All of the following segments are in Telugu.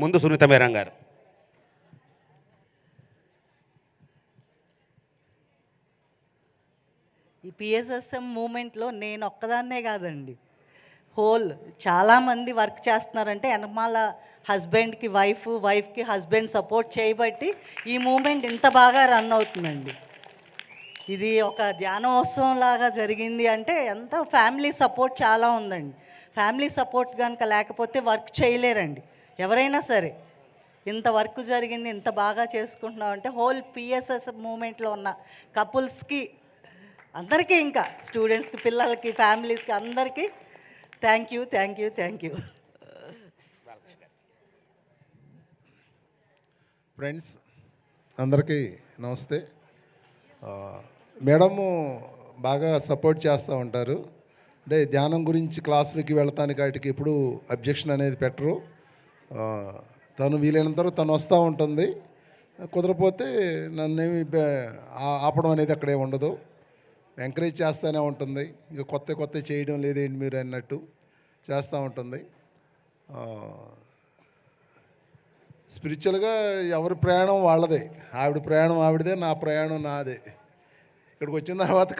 ముందు సునీత మేరం గారు. ఈ పిఎస్ఎస్ఎం మూమెంట్లో నేను ఒక్కదాన్నే కాదండి, చాలామంది వర్క్ చేస్తున్నారంటే వెనకాల హస్బెండ్కి వైఫ్కి హస్బెండ్ సపోర్ట్ చేయబట్టి ఈ మూమెంట్ ఇంత బాగా రన్ అవుతుందండి. ఇది ఒక ధ్యానోత్సవం లాగా జరిగింది అంటే ఎంత ఫ్యామిలీ సపోర్ట్ చాలా ఉందండి. ఫ్యామిలీ సపోర్ట్ కనుక లేకపోతే వర్క్ చేయలేరండి ఎవరైనా సరే. ఇంత వర్క్ జరిగింది, ఇంత బాగా చేసుకుంటున్నాం అంటే పిఎస్ఎస్ మూమెంట్లో ఉన్న కపుల్స్కి అందరికీ, ఇంకా స్టూడెంట్స్కి, పిల్లలకి, ఫ్యామిలీస్కి అందరికీ థ్యాంక్ యూ. ఫ్రెండ్స్ అందరికీ నమస్తే. మేడము బాగా సపోర్ట్ చేస్తూ ఉంటారు. అంటే ధ్యానం గురించి క్లాసులకి వెళ్తానికి వాటికి ఎప్పుడు అబ్జెక్షన్ అనేది పెట్టరు. తను వీలైనంత వరకు తను వస్తూ ఉంటుంది. కుదరపోతే నన్నేమి ఆపడం అనేది అక్కడే ఉండదు. ఎంకరేజ్ చేస్తూనే ఉంటుంది. ఇక కొత్త చేయడం లేదేంటి మీరు అన్నట్టు చేస్తూ ఉంటుంది. స్పిరిచువల్గా ఎవరి ప్రయాణం వాళ్ళదే. ఆవిడ ప్రయాణం ఆవిడదే, నా ప్రయాణం నాదే. ఇక్కడికి వచ్చిన తర్వాత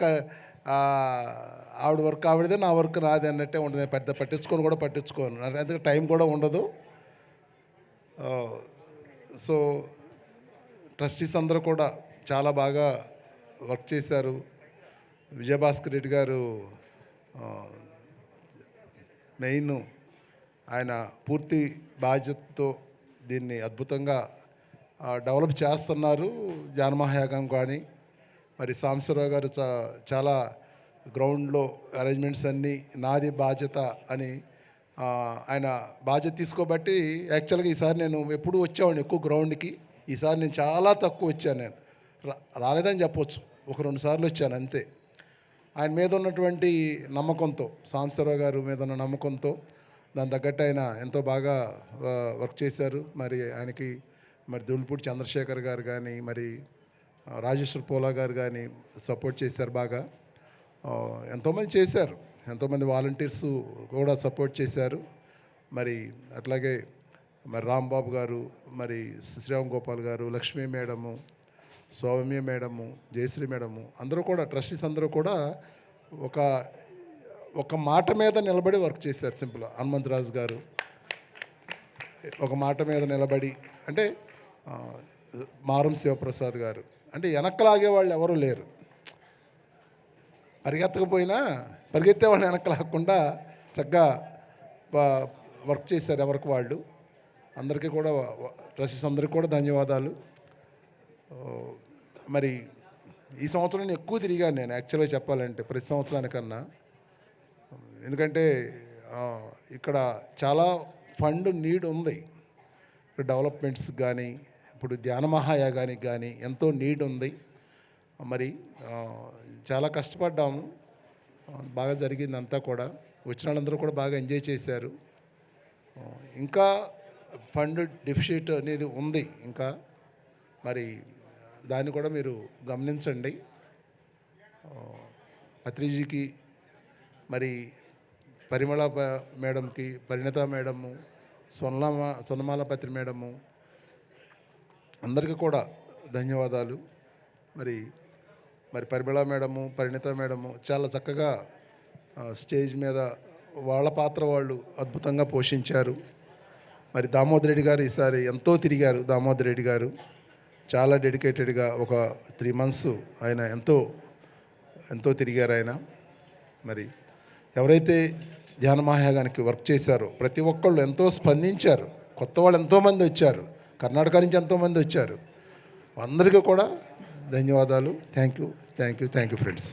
ఆవిడ వర్క్ ఆవిడదే, నా వర్క్ నాదే అన్నట్టే ఉంటుంది. పెద్ద పట్టించుకోను. అందుకే టైం కూడా ఉండదు. సో ట్రస్టీస్ అందరూ కూడా చాలా బాగా వర్క్ చేశారు. విజయభాస్కర్ రెడ్డి గారు మెయిన్, ఆయన పూర్తి బాధ్యతతో దీన్ని అద్భుతంగా డెవలప్ చేస్తున్నారు. జ్ఞానమహాయాగం కానీ మరి సాంబశివరావు గారు చాలా గ్రౌండ్లో అరేంజ్మెంట్స్ అన్నీ నాది బాధ్యత అని ఆయన బాధ్యత తీసుకోబట్టి యాక్చువల్గా ఈసారి నేను ఎప్పుడు వచ్చేవాడిని ఎక్కువ గ్రౌండ్కి. ఈసారి నేను చాలా తక్కువ వచ్చాను. నేను రాలేదని చెప్పొచ్చు, 1-2 సార్లు వచ్చాను అంతే. ఆయన మీద ఉన్నటువంటి నమ్మకంతో, సాంబశివరావు గారు మీద ఉన్న నమ్మకంతో దాని తగ్గట్టు ఆయన ఎంతో బాగా వర్క్ చేశారు. మరి ఆయనకి మరి దుల్పూడి చంద్రశేఖర్ గారు కానీ, మరి రాజేశ్వర్ పోలా గారు కానీ సపోర్ట్ చేశారు బాగా. ఎంతోమంది చేశారు, ఎంతోమంది వాలంటీర్స్ కూడా సపోర్ట్ చేశారు. మరి అట్లాగే మరి రాంబాబు గారు, మరి Sriram Gopal garu, Lakshmi madam, Soumya madam, Jayashree madam అందరూ కూడా, ట్రస్టీస్ అందరూ కూడా ఒక మాట మీద నిలబడి వర్క్ చేశారు. సింపుల్ హనుమంతరాజు గారు ఒక మాట మీద నిలబడి, అంటే మారం శివప్రసాద్ గారు, అంటే వెనక్కలాగే వాళ్ళు ఎవరూ లేరు. పరిగెత్తే వాళ్ళని వెనక్కలాగకుండా చక్కగా వర్క్ చేశారు ఎవరికి వాళ్ళు. అందరికీ కూడా, ట్రస్టీస్ అందరికీ కూడా ధన్యవాదాలు. మరి ఈ సంవత్సరం నేను ఎక్కువ తిరిగాను నేను యాక్చువల్గా చెప్పాలంటే ప్రతి సంవత్సరానికన్నా. ఎందుకంటే ఇక్కడ చాలా ఫండ్ నీడ్ ఉంది. డెవలప్మెంట్స్ కానీ, ఇప్పుడు ధ్యాన మహాయాగానికి కానీ ఎంతో నీడ్ ఉంది. మరి చాలా కష్టపడ్డాము, బాగా జరిగింది అంతా కూడా. వచ్చిన వాళ్ళందరూ కూడా బాగా ఎంజాయ్ చేశారు. ఇంకా ఫండ్ డెఫిసిట్ అనేది ఉంది ఇంకా, మరి దాన్ని కూడా మీరు గమనించండి. పత్రిజీకి, మరి పరిమళ మేడంకి, పరిణిత మేడము, సొన్నమాల పత్రి మేడము అందరికీ కూడా ధన్యవాదాలు. మరి పరిమళ మేడము, పరిణిత మేడము చాలా చక్కగా స్టేజ్ మీద వాళ్ళ పాత్ర వాళ్ళు అద్భుతంగా పోషించారు. మరి దామోదర్ రెడ్డి గారు ఈసారి ఎంతో తిరిగారు. దామోదర్ రెడ్డి గారు చాలా డెడికేటెడ్గా ఒక 3 months ఆయన ఎంతో తిరిగారు ఆయన. మరి ఎవరైతే ధ్యాన మహాయాగానికి వర్క్ చేశారో ప్రతి ఒక్కళ్ళు ఎంతో స్పందించారు. కొత్త వాళ్ళు ఎంతోమంది వచ్చారు, కర్ణాటక నుంచి ఎంతోమంది వచ్చారు. అందరికీ కూడా ధన్యవాదాలు. Thank you friends.